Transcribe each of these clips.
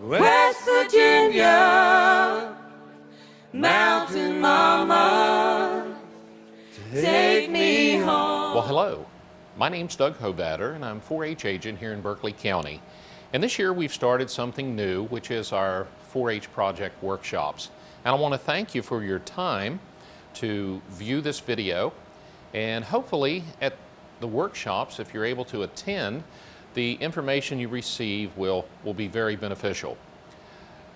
West Virginia, Mountain Mama, take me home. Well, hello. My name's Doug Hovatter, and I'm 4-H agent here in Berkeley County. And this year we've started something new, which is our 4-H project workshops. And I want to thank you for your time to view this video. And hopefully at the workshops, if you're able to attend, the information you receive will be very beneficial.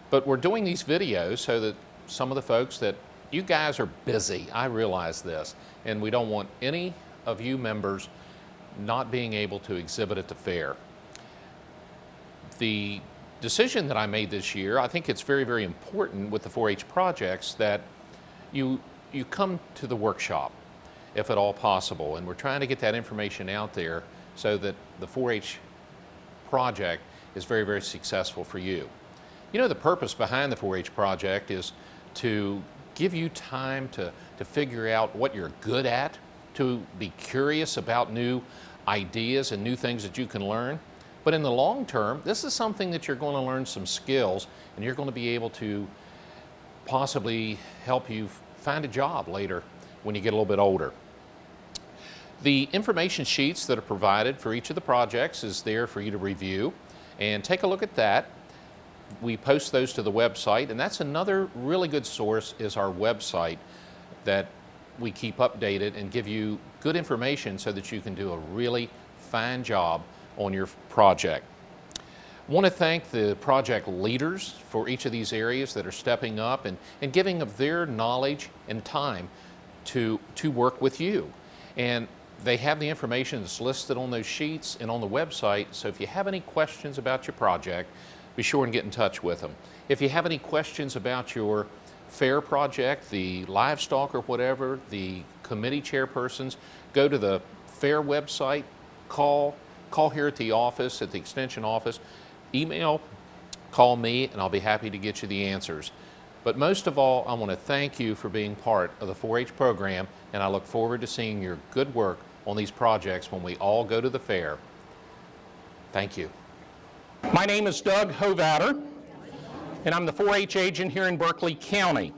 But we're doing these videos so that some of the folks that you guys are busy, I realize this, and we don't want any of you members not being able to exhibit at the fair. The decision that I made this year, I think it's very, very important with the 4-H projects that you come to the workshop if at all possible, and we're trying to get that information out there so that the 4-H project is very, very successful for you. You know, the purpose behind the 4-H project is to give you time to figure out what you're good at, to be curious about new ideas and new things that you can learn. But in the long term, this is something that you're going to learn some skills, and you're going to be able to possibly help you find a job later when you get a little bit older. The information sheets that are provided for each of the projects is there for you to review and take a look at that. We post those to the website, and that's another really good source is our website that we keep updated and give you good information so that you can do a really fine job on your project. I want to thank the project leaders for each of these areas that are stepping up and giving of their knowledge and time to work with you. And they have the information that's listed on those sheets and on the website, so if you have any questions about your project, be sure and get in touch with them. If you have any questions about your fair project, the livestock or whatever, the committee chairpersons, go to the fair website, call here at the office, at the extension office, email, call me, and I'll be happy to get you the answers. But most of all, I want to thank you for being part of the 4-H program, and I look forward to seeing your good work on these projects when we all go to the fair. Thank you. My name is Doug Hovatter, and I'm the 4-H agent here in Berkeley County.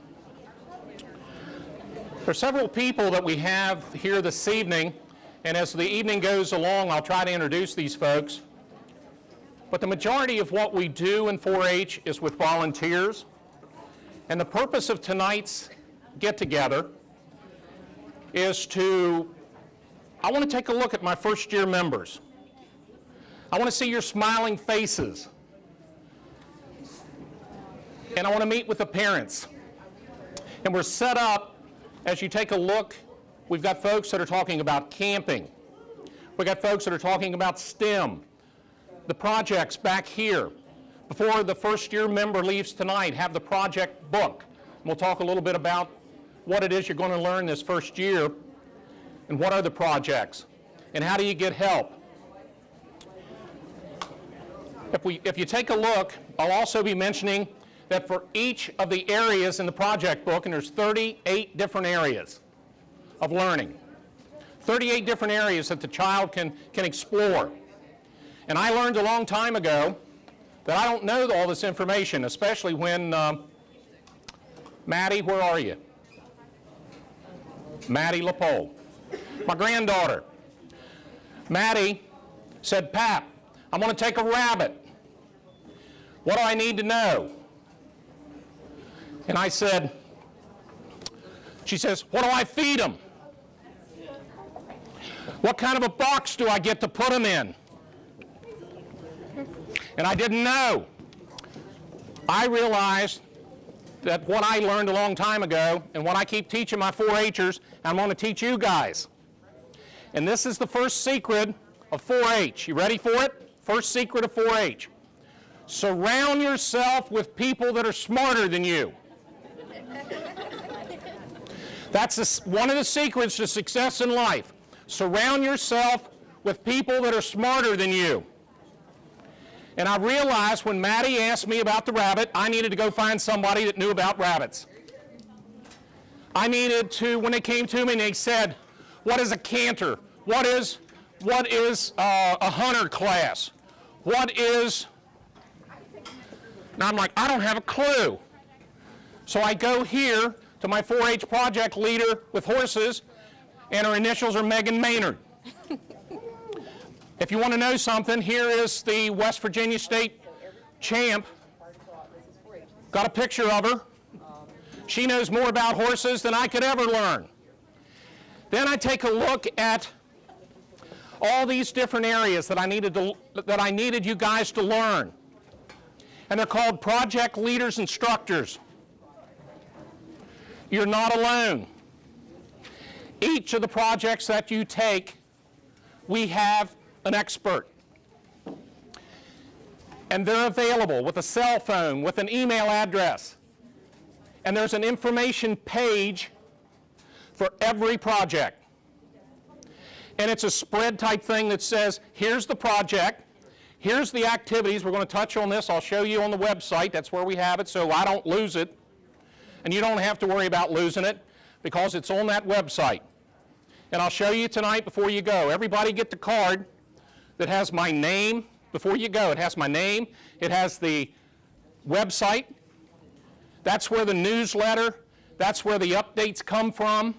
There are several people that we have here this evening, and as the evening goes along, I'll try to introduce these folks. But the majority of what we do in 4-H is with volunteers, and the purpose of tonight's get-together is I want to take a look at my first-year members. I want to see your smiling faces. And I want to meet with the parents. And we're set up, as you take a look, we've got folks that are talking about camping. We've got folks that are talking about STEM. The projects back here. Before the first-year member leaves tonight, have the project book. And we'll talk a little bit about what it is you're going to learn this first year and what are the projects and how do you get help. If you take a look, I'll also be mentioning that for each of the areas in the project book, and there's 38 different areas of learning, 38 different areas that the child can explore. And I learned a long time ago that I don't know all this information, especially when, Maddie, where are you? Maddie LaPole, my granddaughter. Maddie said, "Pap, I'm going to take a rabbit. What do I need to know?" And I said, she says, "What do I feed him? What kind of a box do I get to put him in?" And I didn't know. I realized that what I learned a long time ago and what I keep teaching my 4-Hers, I'm going to teach you guys. And this is the first secret of 4-H. You ready for it? First secret of 4-H. Surround yourself with people that are smarter than you. That's one of the secrets to success in life. Surround yourself with people that are smarter than you. And I realized when Maddie asked me about the rabbit, I needed to go find somebody that knew about rabbits. I needed to, when they came to me and they said, "What is a canter? What is a hunter class? What is And I'm like, I don't have a clue. So I go here to my 4-H project leader with horses, and her initials are Megan Maynard. If you want to know something, here is the West Virginia State champ. Got a picture of her. She knows more about horses than I could ever learn. Then I take a look at all these different areas that I needed you guys to learn. And they're called project leaders instructors. You're not alone. Each of the projects that you take, we have an expert. And they're available with a cell phone, with an email address. And there's an information page for every project. And it's a spread type thing that says, here's the project, here's the activities. We're going to touch on this. I'll show you on the website. That's where we have it, so I don't lose it. And you don't have to worry about losing it because it's on that website. And I'll show you tonight before you go. Everybody get the card that has my name before you go. It has my name. It has the website. That's where the newsletter, that's where the updates come from.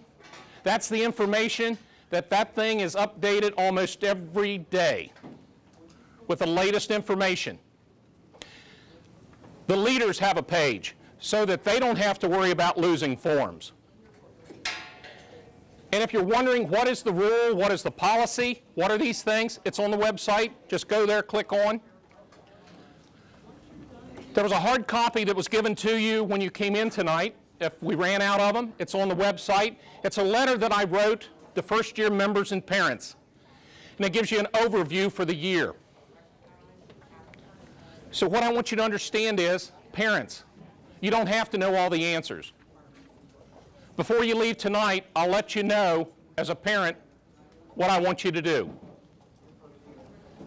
That's the information that thing is updated almost every day with the latest information. The leaders have a page so that they don't have to worry about losing forms. And if you're wondering what is the rule, what is the policy, what are these things, it's on the website. Just go there, click on. There was a hard copy that was given to you when you came in tonight. If we ran out of them, it's on the website. It's a letter that I wrote to first-year members and parents. And it gives you an overview for the year. So what I want you to understand is, parents, you don't have to know all the answers. Before you leave tonight, I'll let you know, as a parent, what I want you to do.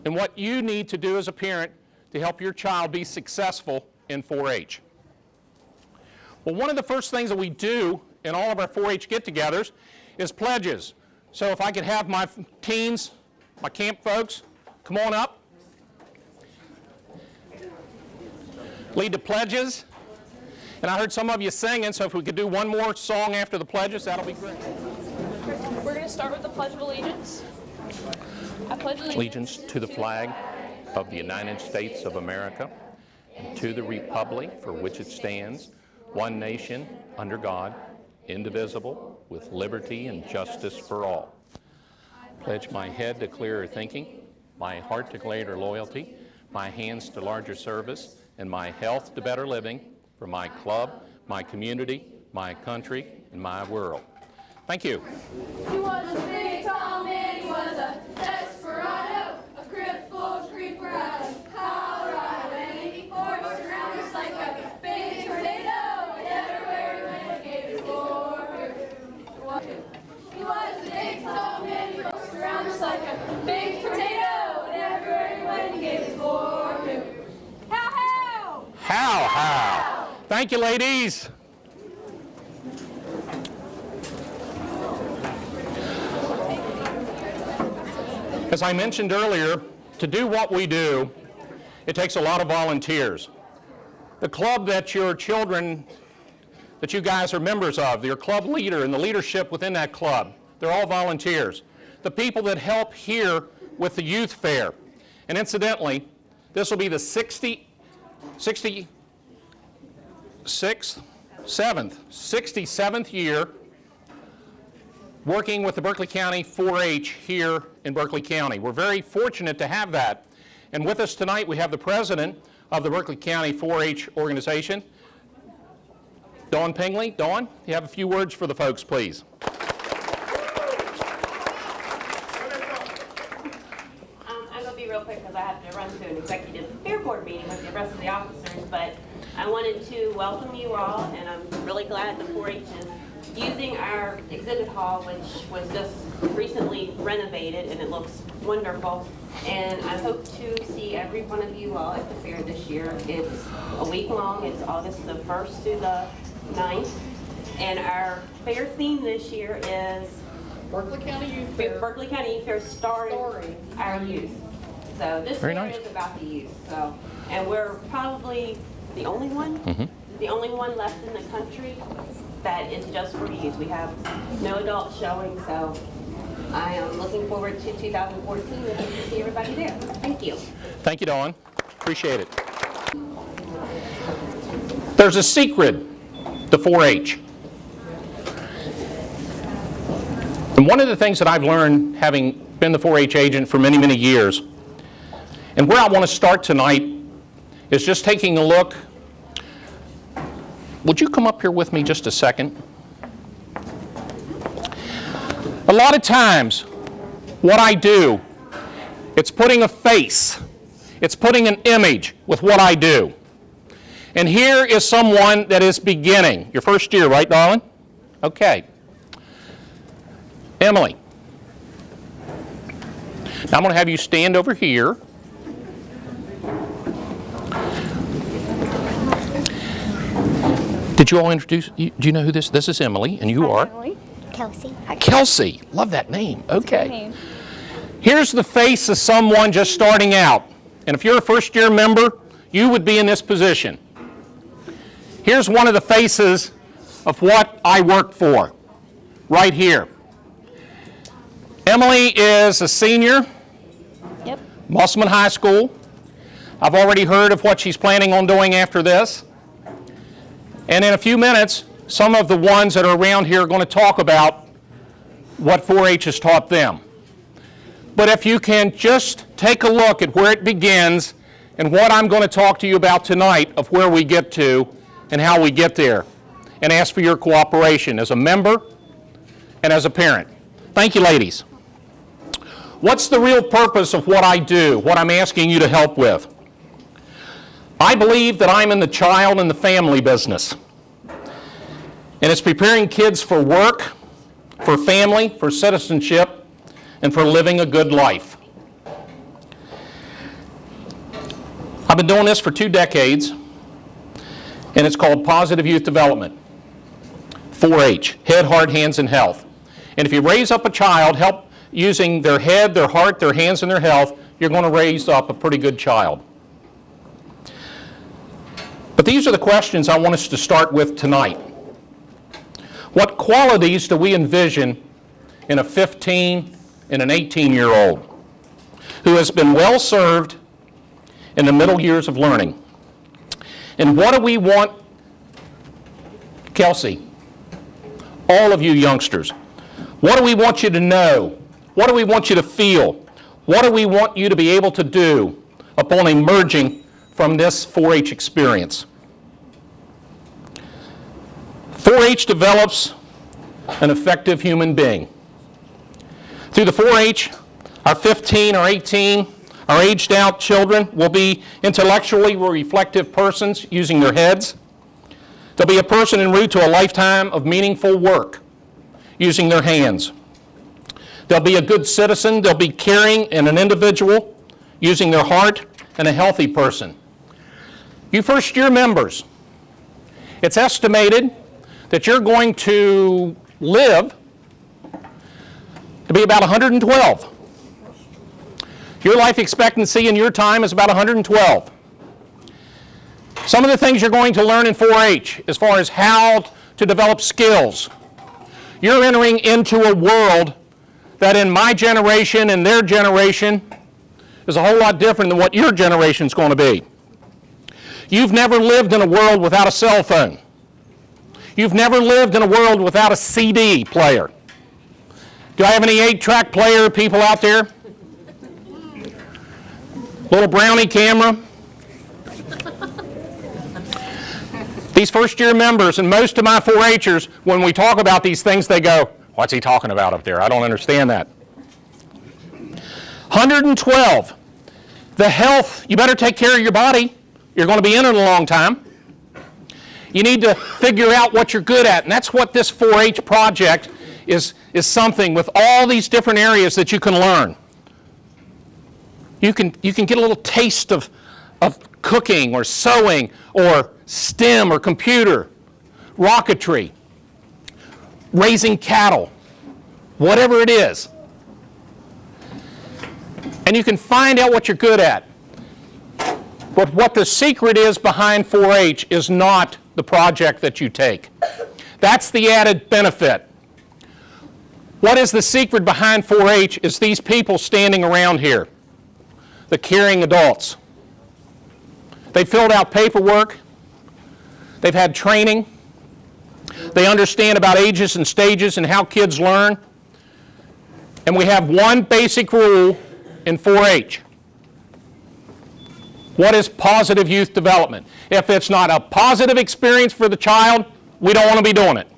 And what you need to do as a parent to help your child be successful in 4-H. Well, one of the first things that we do in all of our 4-H get-togethers is pledges. So if I could have my teens, my camp folks, come on up. Lead the pledges. And I heard some of you singing, so if we could do one more song after the pledges, that'll be great. We're going to start with the Pledge of Allegiance. I pledge Allegiance to the flag of the United States of America, and to the republic for which it stands, one nation, under God, indivisible, with liberty and justice for all. Pledge my head to clearer thinking, my heart to greater loyalty, my hands to larger service, and my health to better living for my club, my community, my country, and my world. Thank you. He was a big, tall man, he was a desperado, a crippled creeper out of Colorado, and he forced around us like a big tornado, and everywhere he went, he gave his glory. He was a big, tall man, he forced around us like a big tornado, and everywhere he went, he gave his glory. How, how? How, how? Thank you, ladies. As I mentioned earlier, to do what we do, it takes a lot of volunteers. The club that your children, that you guys are members of, your club leader and the leadership within that club, they're all volunteers. The people that help here with the youth fair. And incidentally, this will be the 67th year working with the Berkeley County 4-H here in Berkeley County. We're very fortunate to have that. And with us tonight, we have the president of the Berkeley County 4-H organization, Dawn Pingley. Dawn, you have a few words for the folks, please. I'm going to be real quick because I have to run to an executive fair board meeting with the rest of the officers, but I wanted to welcome you all, and I'm really glad the 4-H is using our exhibit hall, which was just recently renovated, and it looks wonderful. And I hope to see every one of you all at the fair this year. It's a week long. It's August the 1st through the 9th. And our fair theme this year is Berkeley County Youth Fair. Berkeley County Youth Fair starring our youth. So this Very fair nice. is about the youth. So, and we're probably the only one? The only one left in the country that is just for youth. We have no adults showing, so I am looking forward to 2014 and to see everybody there. Thank you. Thank you, Dawn. Appreciate it. There's a secret to 4-H. And one of the things that I've learned, having been the 4-H agent for many, many years, and where I want to start tonight is just taking a look. Would you come up here with me just a second? A lot of times, what I do, it's putting a face, it's putting an image with what I do. And here is someone that is beginning. Your first year, right, darling? Okay. Emily. Now I'm going to have you stand over here. Did you all introduce, do you know who this is? Emily, and you are? Emily. Kelsey. Kelsey. Love that name. Okay. Good name. Here's the face of someone just starting out. And if you're a first-year member, you would be in this position. Here's one of the faces of what I worked for, right here. Emily is a senior, Yep. Musselman High School. I've already heard of what she's planning on doing after this. And in a few minutes, some of the ones that are around here are going to talk about what 4-H has taught them. But if you can just take a look at where it begins and what I'm going to talk to you about tonight of where we get to and how we get there, and ask for your cooperation as a member and as a parent. Thank you, ladies. What's the real purpose of what I do, what I'm asking you to help with? I believe that I'm in the child and the family business. And it's preparing kids for work, for family, for citizenship, and for living a good life. I've been doing this for 2 decades, and it's called Positive Youth Development. 4-H, Head, Heart, Hands, and Health. And if you raise up a child, help using their head, their heart, their hands, and their health, you're going to raise up a pretty good child. But these are the questions I want us to start with tonight. What qualities do we envision in a 15 and an 18-year-old who has been well served in the middle years of learning? And what do we want, Kelsey, all of you youngsters, what do we want you to know? What do we want you to feel? What do we want you to be able to do upon emerging from this 4-H experience? 4-H develops an effective human being. Through the 4-H, our 15 or 18, our aged out children will be intellectually reflective persons using their heads. They'll be a person en route to a lifetime of meaningful work using their hands. They'll be a good citizen. They'll be caring and an individual using their heart, and a healthy person. You first-year members, it's estimated that you're going to live to be about 112. Your life expectancy in your time is about 112. Some of the things you're going to learn in 4-H as far as how to develop skills. You're entering into a world that in my generation and their generation is a whole lot different than what your generation's going to be. You've never lived in a world without a cell phone. You've never lived in a world without a CD player. Do I have any 8-track player people out there? Little brownie camera. These first-year members and most of my 4-Hers, when we talk about these things, they go, what's he talking about up there? I don't understand that. 112. The health, you better take care of your body. You're going to be in it a long time. You need to figure out what you're good at, and that's what this 4-H project is something with all these different areas that you can learn. You can get a little taste of cooking or sewing or STEM or computer, rocketry, raising cattle, whatever it is. And you can find out what you're good at. But what the secret is behind 4-H is not the project that you take. That's the added benefit. What is the secret behind 4-H is these people standing around here, the caring adults. They filled out paperwork. They've had training. They understand about ages and stages and how kids learn. And we have one basic rule in 4-H. What is positive youth development? If it's not a positive experience for the child, we don't want to be doing it.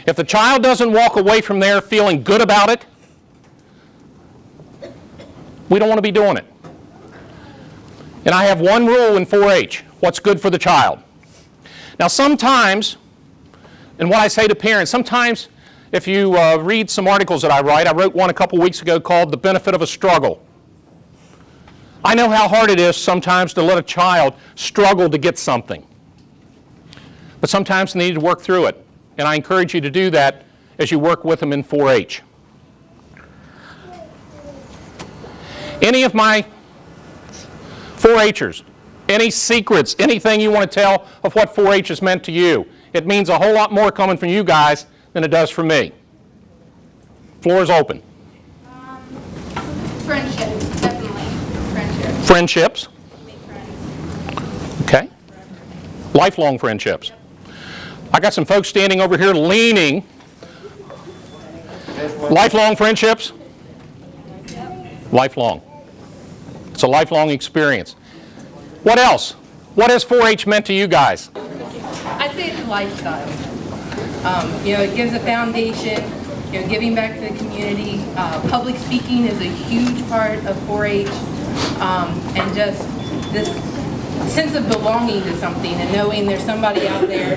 If the child doesn't walk away from there feeling good about it, we don't want to be doing it. And I have one rule in 4-H, what's good for the child. Now sometimes, and what I say to parents, sometimes if you read some articles that I write, I wrote one a couple weeks ago called The Benefit of a Struggle. I know how hard it is sometimes to let a child struggle to get something. But sometimes they need to work through it. And I encourage you to do that as you work with them in 4-H. Any of my 4-Hers, any secrets, anything you want to tell of what 4-H has meant to you, it means a whole lot more coming from you guys than it does from me. Floor is open. Friendships, definitely. Friendships. Friendships. Make friends. Okay. Lifelong friendships. I got some folks standing over here leaning. Lifelong friendships? Lifelong. It's a lifelong experience. What else? What has 4-H meant to you guys? I'd say it's a lifestyle. It gives a foundation, giving back to the community. Public speaking is a huge part of 4-H. And just this sense of belonging to something and knowing there's somebody out there,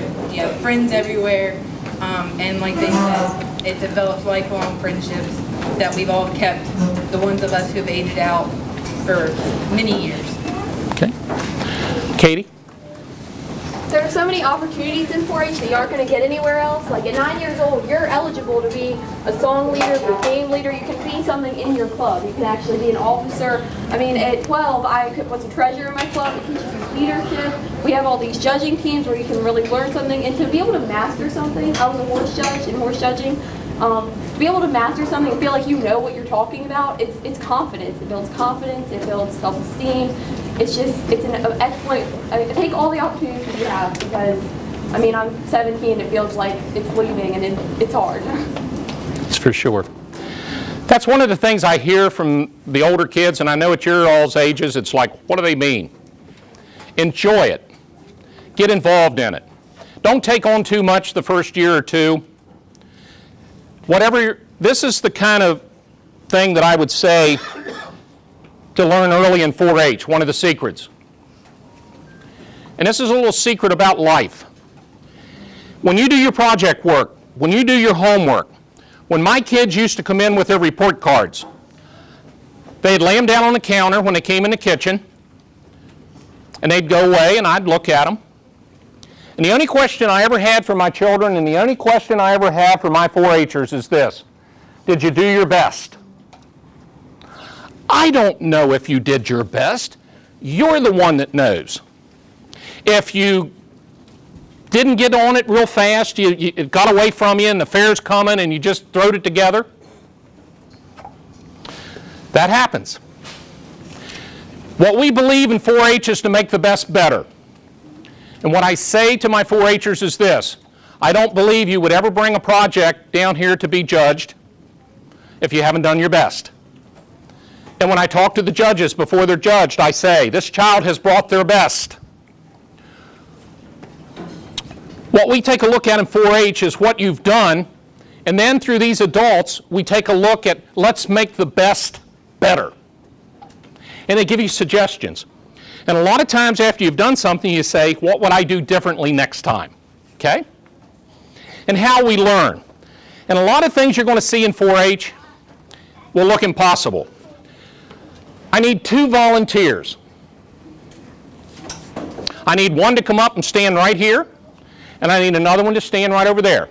friends everywhere. And like they said, it develops lifelong friendships that we've all kept, the ones of us who've aged out for many years. Okay. Katie? There are so many opportunities in 4-H that you aren't going to get anywhere else. Like at 9 years old, you're eligible to be a song leader, a game leader. You can be something in your club. You can actually be an officer. I mean, at 12, I was a treasurer in my club. It teaches you leadership. We have all these judging teams where you can really learn something. And to be able to master something, I was a horse judge in horse judging. To be able to master something and feel like you know what you're talking about, it's confidence. It builds confidence. It builds self-esteem. It's an excellent, I take all the opportunities that you have because, I'm 17 and it feels like it's leaving and it's hard. It's for sure. That's one of the things I hear from the older kids, and I know at your all's ages, it's like, what do they mean? Enjoy it. Get involved in it. Don't take on too much the first year or two. This is the kind of thing that I would say to learn early in 4-H, one of the secrets. And this is a little secret about life. When you do your project work, when you do your homework, when my kids used to come in with their report cards, they'd lay them down on the counter when they came in the kitchen, and they'd go away, and I'd look at them. And the only question I ever had for my children, and the only question I ever have for my 4-Hers is this: did you do your best? I don't know if you did your best. You're the one that knows. If you didn't get on it real fast, it got away from you and the fair's coming and you just throwed it together, that happens. What we believe in 4-H is to make the best better. And what I say to my 4-Hers is this: I don't believe you would ever bring a project down here to be judged if you haven't done your best. And when I talk to the judges before they're judged, I say, this child has brought their best. What we take a look at in 4-H is what you've done, and then through these adults, we take a look at, let's make the best better. And they give you suggestions. And a lot of times after you've done something, you say, what would I do differently next time? Okay? And how we learn. And a lot of things you're going to see in 4-H will look impossible. I need 2 volunteers. I need one to come up and stand right here, and I need another one to stand right over there.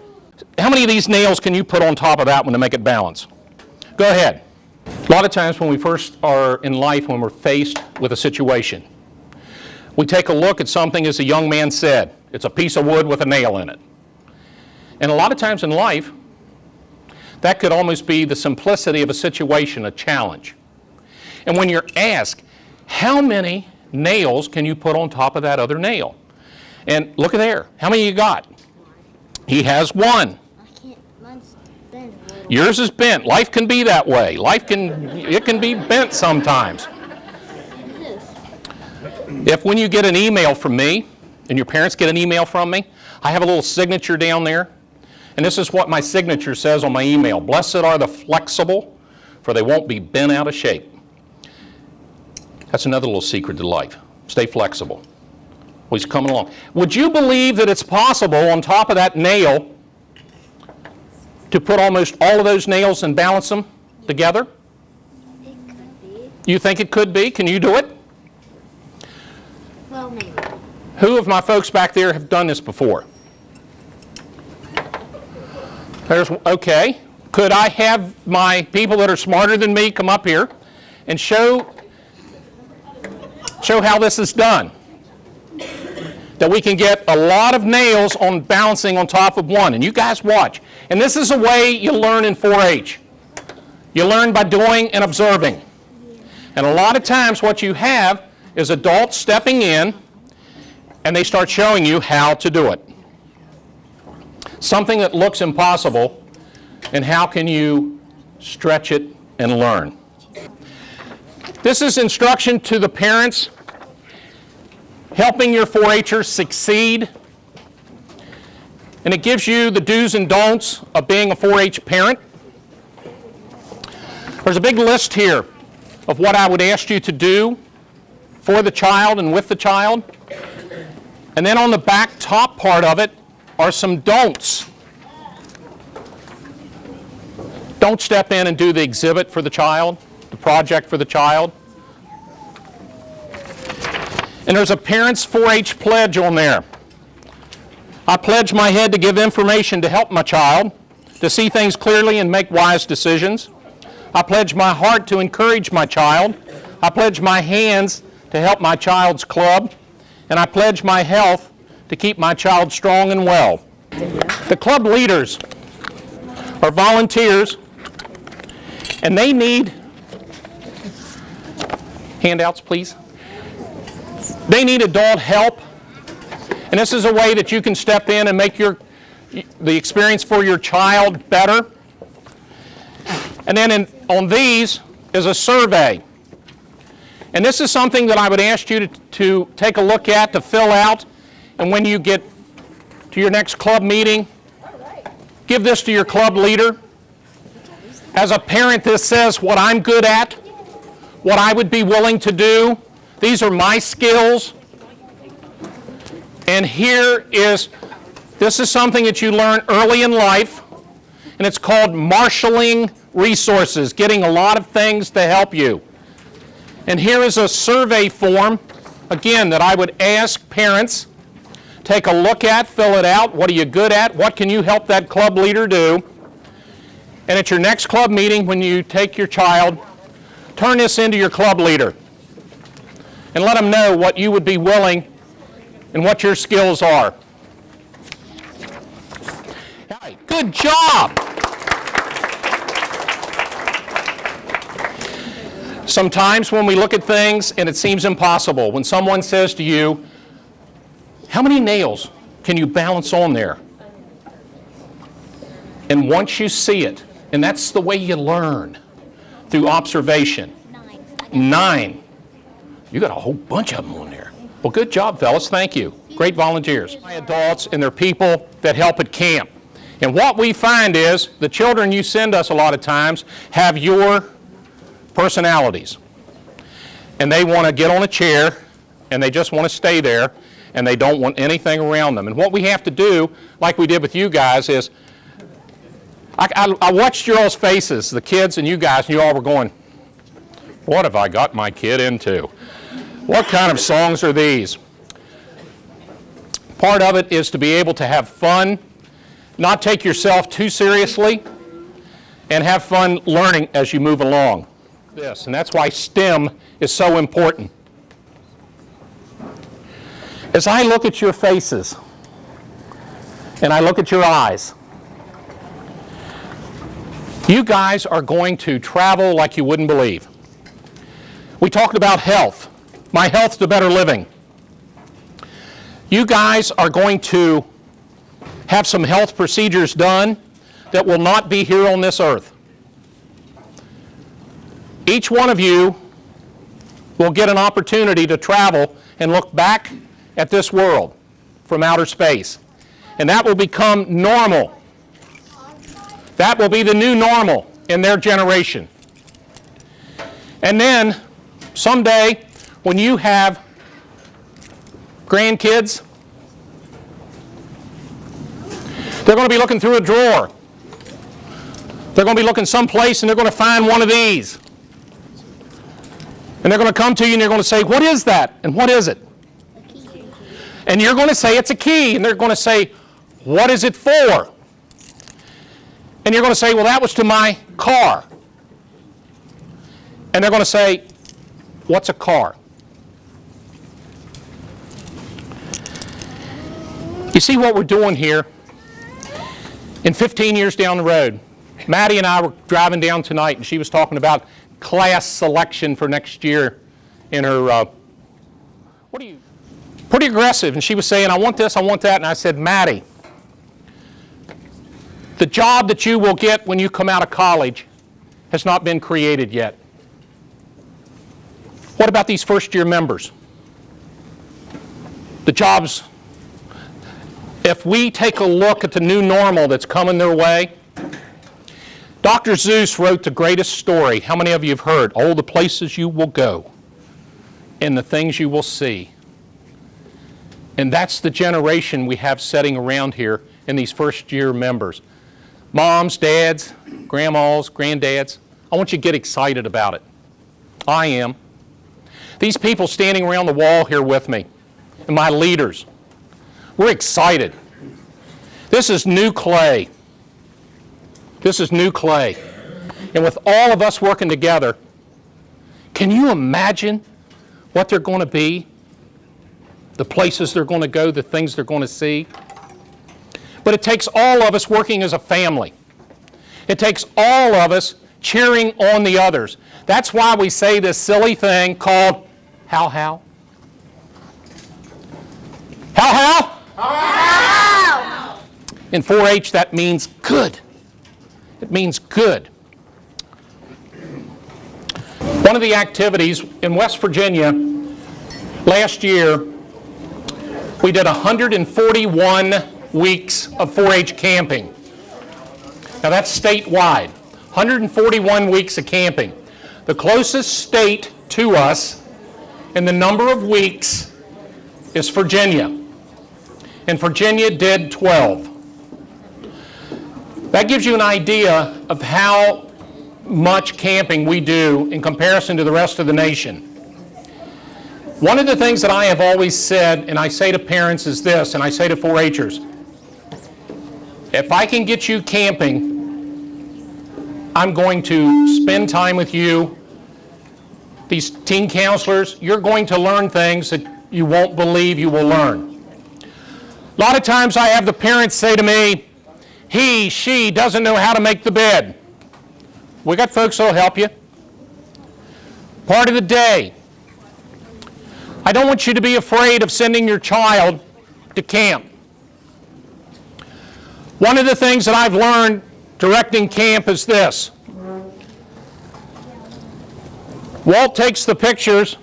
How many of these nails can you put on top of that one to make it balance? Go ahead. A lot of times when we first are in life, when we're faced with a situation, we take a look at something, as a young man said, it's a piece of wood with a nail in it. And a lot of times in life, that could almost be the simplicity of a situation, a challenge. And when you're asked, how many nails can you put on top of that other nail? And look at there, how many you got? He has one. Mine's bent a little. Yours is bent. Life can be that way. It can be bent sometimes. If when you get an email from me, and your parents get an email from me, I have a little signature down there. And this is what my signature says on my email. Blessed are the flexible, for they won't be bent out of shape. That's another little secret to life. Stay flexible. Always coming along. Would you believe that it's possible on top of that nail to put almost all of those nails and balance them together? It could be. You think it could be? Can you do it? Well, maybe. Who of my folks back there have done this before? Okay. Could I have my people that are smarter than me come up here and show how this is done? That we can get a lot of nails on balancing on top of one. And you guys watch. And this is a way you learn in 4-H. You learn by doing and observing. And a lot of times what you have is adults stepping in and they start showing you how to do it. Something that looks impossible, and how can you stretch it and learn? This is instruction to the parents, helping your 4-Hers succeed. And it gives you the do's and don'ts of being a 4-H parent. There's a big list here of what I would ask you to do for the child and with the child. And then on the back top part of it are some don'ts. Don't step in and do the exhibit for the child, the project for the child. And there's a parent's 4-H pledge on there. I pledge my head to give information to help my child, to see things clearly and make wise decisions. I pledge my heart to encourage my child. I pledge my hands to help my child's club. And I pledge my health to keep my child strong and well. The club leaders are volunteers, and they need handouts, please. They need adult help, and this is a way that you can step in and make the experience for your child better. And then on these is a survey. And this is something that I would ask you to take a look at, to fill out, and when you get to your next club meeting, give this to your club leader. As a parent, this says what I'm good at, what I would be willing to do. These are my skills. And this is something that you learn early in life, and it's called marshaling resources, getting a lot of things to help you. And here is a survey form, again, that I would ask parents, take a look at, fill it out. What are you good at? What can you help that club leader do? And at your next club meeting, when you take your child, turn this into your club leader and let them know what you would be willing and what your skills are. All right, good job. Sometimes when we look at things and it seems impossible, when someone says to you, how many nails can you balance on there? And once you see it, and that's the way you learn, through observation. 9. You got a whole bunch of them on there. Well, good job, fellas. Thank you. Great volunteers. My adults and their people that help at camp. And what we find is the children you send us a lot of times have your personalities. And they want to get on a chair and they just want to stay there and they don't want anything around them. And what we have to do, like we did with you guys, is I watched your all's faces, the kids and you guys, and you all were going, what have I got my kid into? What kind of songs are these? Part of it is to be able to have fun, not take yourself too seriously, and have fun learning as you move along. this, and that's why STEM is so important. As I look at your faces, and I look at your eyes, you guys are going to travel like you wouldn't believe. We talked about health. My health to better living. You guys are going to have some health procedures done that will not be here on this earth. Each one of you will get an opportunity to travel and look back at this world from outer space. And that will become normal. That will be the new normal in their generation. And then, someday, when you have grandkids, they're going to be looking through a drawer. They're going to be looking someplace and they're going to find one of these. And they're going to come to you and they're going to say, "What is that? And what is it?" And you're going to say, "It's a key." And they're going to say, "What is it for?" And you're going to say, "Well, that was to my car." And they're going to say, "What's a car?" You see what we're doing here? In 15 years down the road, Maddie and I were driving down tonight, and she was talking about class selection for next year in her, pretty aggressive. And she was saying, "I want this, I want that." And I said, "Maddie, the job that you will get when you come out of college has not been created yet. What about these first-year members? The jobs, if we take a look at the new normal that's coming their way." Dr. Seuss wrote the greatest story. How many of you have heard? "Oh, the places you will go and the things you will see." And that's the generation we have sitting around here in these first-year members. Moms, dads, grandmas, granddads, I want you to get excited about it. I am. These people standing around the wall here with me, and my leaders, we're excited. This is new clay. This is new clay. And with all of us working together, can you imagine what they're going to be? The places they're going to go, the things they're going to see? But it takes all of us working as a family. It takes all of us cheering on the others. That's why we say this silly thing called how? How? In 4-H, that means good. It means good. One of the activities in West Virginia last year, we did 141 weeks of 4-H camping. Now that's statewide. 141 weeks of camping. The closest state to us in the number of weeks is Virginia. And Virginia did 12. That gives you an idea of how much camping we do in comparison to the rest of the nation. One of the things that I have always said, and I say to parents, is this, and I say to 4-Hers, if I can get you camping, I'm going to spend time with you. These teen counselors, you're going to learn things that you won't believe you will learn. A lot of times I have the parents say to me, she doesn't know how to make the bed. We got folks that'll help you. Part of the day. I don't want you to be afraid of sending your child to camp. One of the things that I've learned directing camp is this. Walt takes the pictures,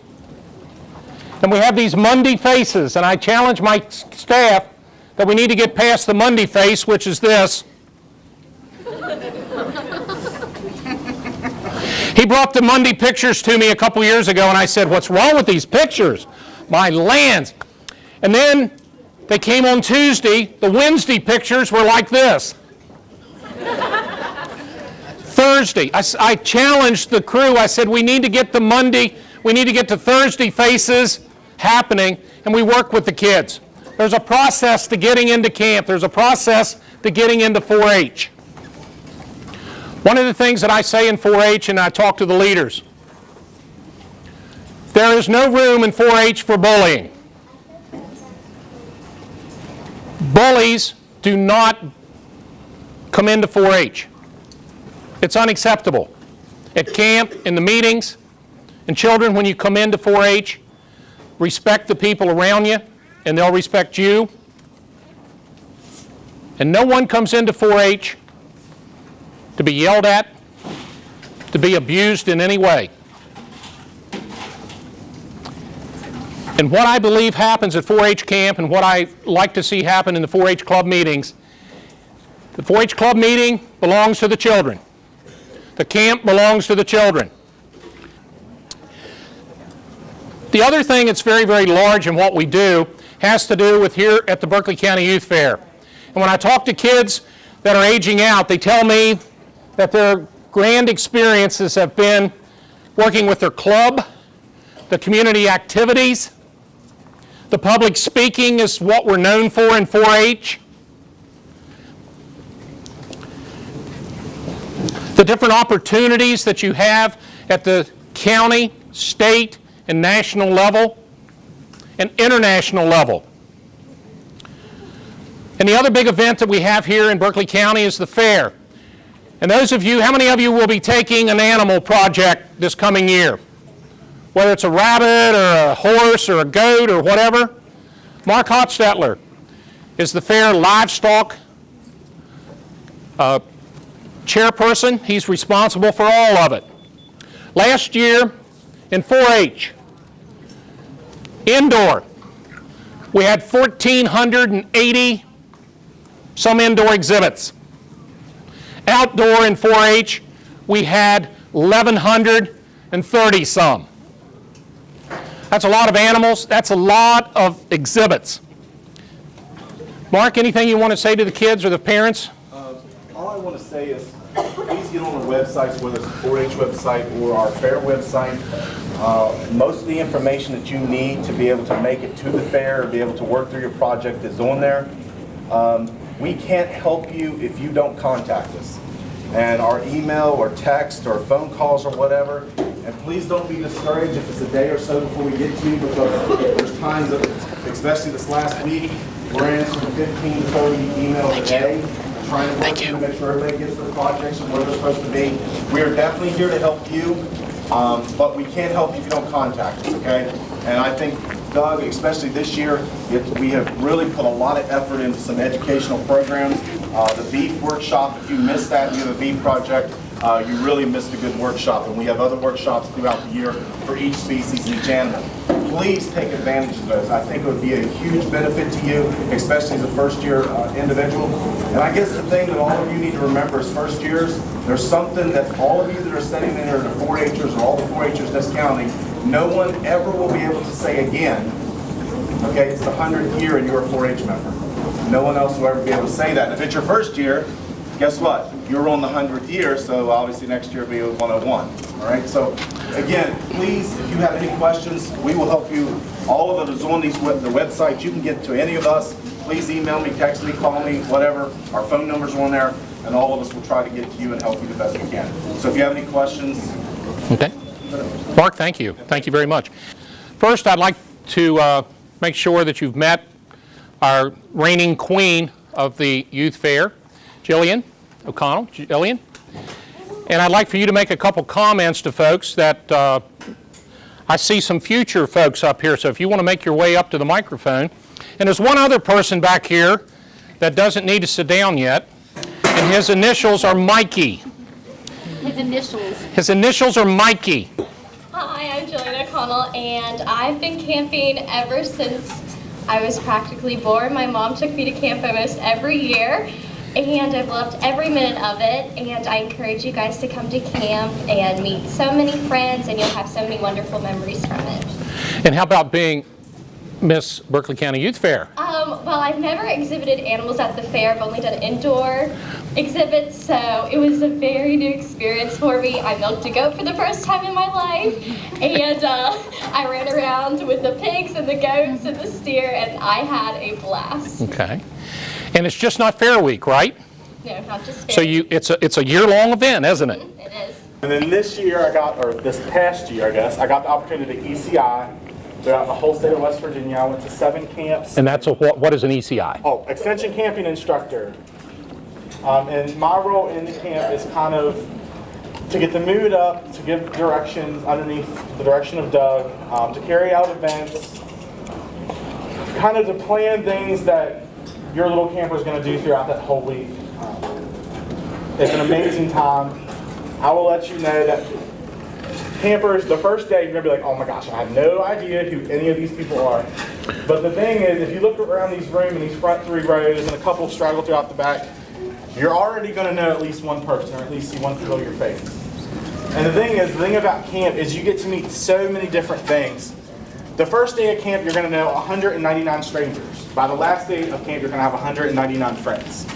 and we have these Monday faces, and I challenge my staff that we need to get past the Monday face, which is this. He brought the Monday pictures to me a couple years ago, and I said, "What's wrong with these pictures? My lands." And then they came on Tuesday. The Wednesday pictures were like this. Thursday, I challenged the crew. I said, we need to get the Thursday faces happening, and we work with the kids. There's a process to getting into camp. There's a process to getting into 4-H. One of the things that I say in 4-H, and I talk to the leaders, There is no room in 4-H for bullying. Bullies do not come into 4-H. It's unacceptable. At camp, in the meetings, and children, when you come into 4-H, respect the people around you, and they'll respect you. And no one comes into 4-H to be yelled at, to be abused in any way. And what I believe happens at 4-H camp and what I like to see happen in the 4-H club meetings, the 4-H club meeting belongs to the children. The camp belongs to the children. The other thing that's very, very large in what we do has to do with here at the Berkeley County Youth Fair. And when I talk to kids that are aging out, they tell me that their grand experiences have been working with their club, the community activities. The public speaking is what we're known for in 4-H. The different opportunities that you have at the county, state, and national level, and international level. And the other big event that we have here in Berkeley County is the fair. And those of you, how many of you will be taking an animal project this coming year? Whether it's a rabbit or a horse or a goat or whatever. Mark Hotstetler is the fair livestock chairperson. He's responsible for all of it. Last year in 4-H, indoor, we had 1,480 some indoor exhibits. Outdoor in 4-H, we had 1,130 some. That's a lot of animals. That's a lot of exhibits. Mark, anything you want to say to the kids or the parents? All I want to say is please get on the websites, whether it's the 4-H website or our fair website. Most of the information that you need to be able to make it to the fair or be able to work through your project is on there. We can't help you if you don't contact us. And our email or text or phone calls or whatever. And please don't be discouraged if it's a day or so before we get to you, because there's times that, especially this last week, we're answering 15 to 30 emails a day. Trying to work to make sure everybody gets their projects and where they're supposed to be. We are definitely here to help you, but we can't help you if you don't contact us, okay? And I think, Doug, especially this year, we have really put a lot of effort into some educational programs. The beef workshop, if you missed that and you have a beef project, you really missed a good workshop. And we have other workshops throughout the year for each species and each animal. Please take advantage of those. I think it would be a huge benefit to you, especially as a first-year individual. And I guess the thing that all of you need to remember as first years, there's something that all of you that are sitting there, the 4-Hers or all the 4-Hers in this county, no one ever will be able to say again, okay, it's the 100th year and you're a 4-H member. No one else will ever be able to say that. If it's your first year, guess what? You're on the 100th year, so obviously next year will be 101. All right, so again, please, if you have any questions, we will help you. All of it is on the website. You can get to any of us. Please email me, text me, call me, whatever. Our phone number's on there, and all of us will try to get to you and help you the best we can. So if you have any questions. Okay. Mark, thank you. Thank you very much. First, I'd like to make sure that you've met our reigning queen of the youth fair, Jillian O'Connell. Jillian. And I'd like for you to make a couple comments to folks that I see some future folks up here, so if you want to make your way up to the microphone. And there's one other person back here that doesn't need to sit down yet, and his initials are Mikey. His initials are Mikey. Hi, I'm Jillian O'Connell, and I've been camping ever since I was practically born. My mom took me to camp almost every year, and I've loved every minute of it, and I encourage you guys to come to camp and meet so many friends, and you'll have so many wonderful memories from it. And how about being Miss Berkeley County Youth Fair? Well, I've never exhibited animals at the fair. I've only done indoor exhibits, so it was a very new experience for me. I milked a goat for the first time in my life, and I ran around with the pigs and the goats and the steer, and I had a blast. Okay. And it's just not Fair Week, right? No, not just fair. So it's a year-long event, isn't it? It is. And then this year or this past year, I guess, I got the opportunity to ECI throughout the whole state of West Virginia. I went to 7 camps. And that's what is an ECI? Oh, Extension Camping Instructor. And my role in the camp is kind of to get the mood up, to give directions underneath the direction of Doug, to carry out events, kind of to plan things that your little camper is going to do throughout that whole week. It's an amazing time. I will let you know that campers, the first day, you're going to be like, oh my gosh, I have no idea who any of these people are. But the thing is, if you look around these rooms and these front 3 rows and a couple straggle throughout the back, you're already going to know at least one person, or at least see one familiar face. And the thing about camp is you get to meet so many different things. The first day of camp, you're going to know 199 strangers. By the last day of camp, you're going to have 199 friends.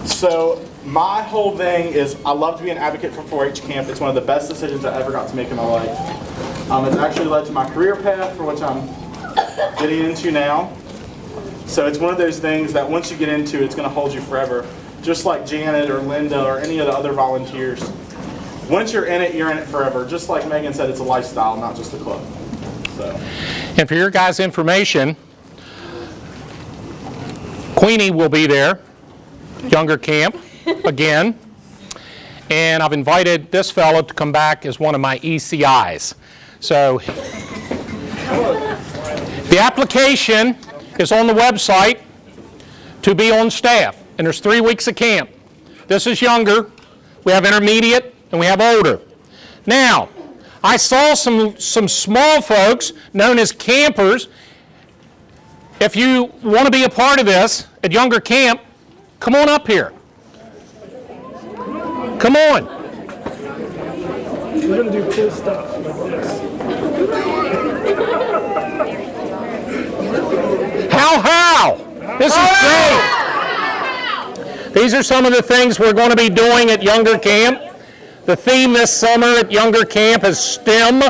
So my whole thing is I love to be an advocate for 4-H camp. It's one of the best decisions I ever got to make in my life. It's actually led to my career path for which I'm getting into now. So it's one of those things that once you get into, it's going to hold you forever. Just like Janet or Linda or any of the other volunteers. Once you're in it forever. Just like Megan said, it's a lifestyle, not just a club. So. And for your guys' information, Queenie will be there, younger camp, again. And I've invited this fellow to come back as one of my ECIs. So the application is on the website to be on staff. And there's 3 weeks of camp. This is younger. We have intermediate and we have older. Now, I saw some small folks known as campers. If you want to be a part of this at younger camp, come on up here. Come on. We're going to do cool stuff like this. How? This is great. These are some of the things we're going to be doing at younger camp. The theme this summer at younger camp is STEM,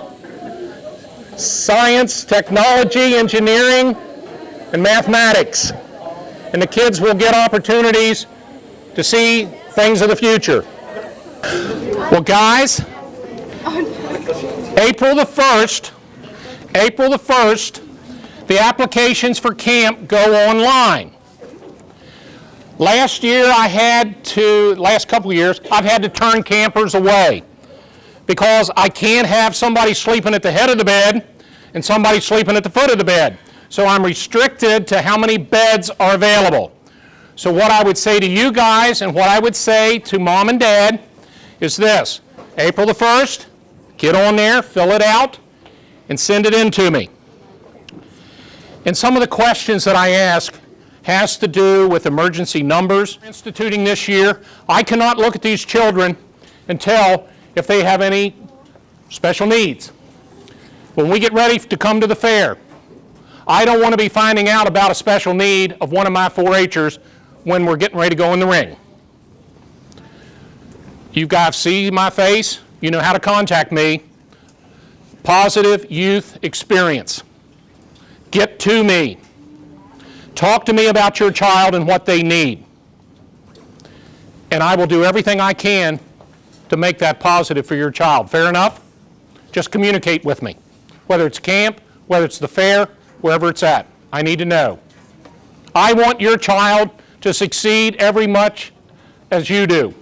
science, technology, engineering, and mathematics. And the kids will get opportunities to see things of the future. Well, guys, April the 1st, the applications for camp go online. Last couple of years, I've had to turn campers away because I can't have somebody sleeping at the head of the bed and somebody sleeping at the foot of the bed. So I'm restricted to how many beds are available. So what I would say to you guys and what I would say to mom and dad is this. April the 1st, get on there, fill it out, and send it in to me. And some of the questions that I ask has to do with emergency numbers. Instituting this year, I cannot look at these children and tell if they have any special needs. When we get ready to come to the fair, I don't want to be finding out about a special need of one of my 4-H'ers when we're getting ready to go in the ring. You guys see my face, you know how to contact me. Positive Youth Experience. Get to me. Talk to me about your child and what they need. And I will do everything I can to make that positive for your child. Fair enough? Just communicate with me. Whether it's camp, whether it's the fair, wherever it's at. I need to know. I want your child to succeed every much as you do.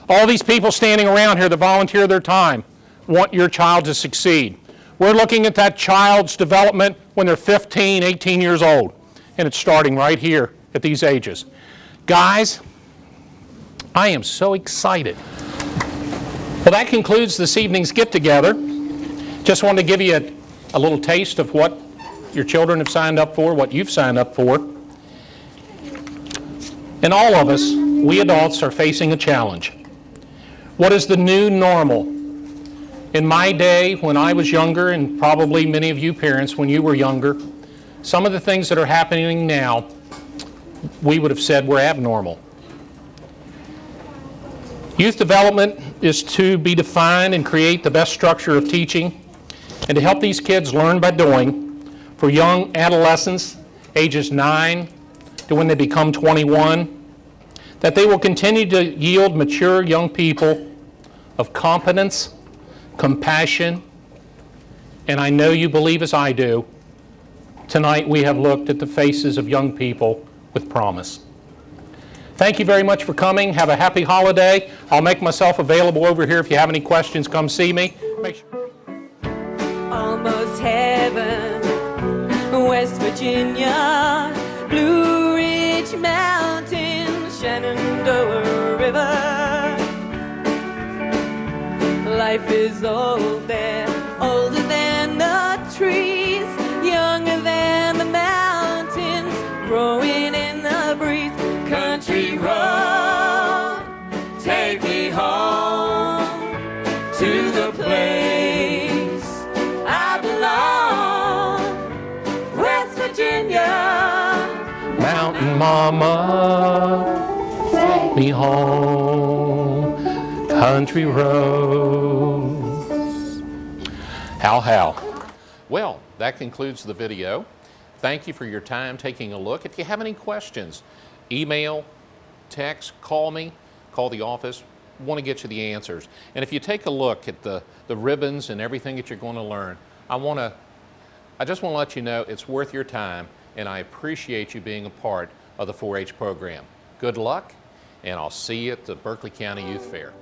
All these people standing around here that volunteer their time want your child to succeed. We're looking at that child's development when they're 15, 18 years old. And it's starting right here at these ages. Guys, I am so excited. Well, that concludes this evening's get-together. Just wanted to give you a little taste of what your children have signed up for, what you've signed up for. And all of us, we adults, are facing a challenge. What is the new normal? In my day, when I was younger, and probably many of you parents when you were younger, some of the things that are happening now, we would have said were abnormal. Youth development is to be defined and create the best structure of teaching and to help these kids learn by doing for young adolescents, ages 9 to when they become 21, that they will continue to yield mature young people of competence, compassion, and I know you believe as I do, tonight we have looked at the faces of young people with promise. Thank you very much for coming. Have a happy holiday. I'll make myself available over here if you have any questions. Come see me. Make sure. Almost heaven, West Virginia, Blue Ridge Mountains, Shenandoah River. Life is old there, older than the trees, younger than the mountains, growing in the breeze. Country road, take me home to the place I belong, West Virginia. Mountain Mama, take me home, country roads. How? Well, that concludes the video. Thank you for your time taking a look. If you have any questions, email, text, call me, call the office. We want to get you the answers. And if you take a look at the ribbons and everything that you're going to learn, I just want to let you know it's worth your time, and I appreciate you being a part of the 4-H program. Good luck, and I'll see you at the Berkeley County Youth Fair.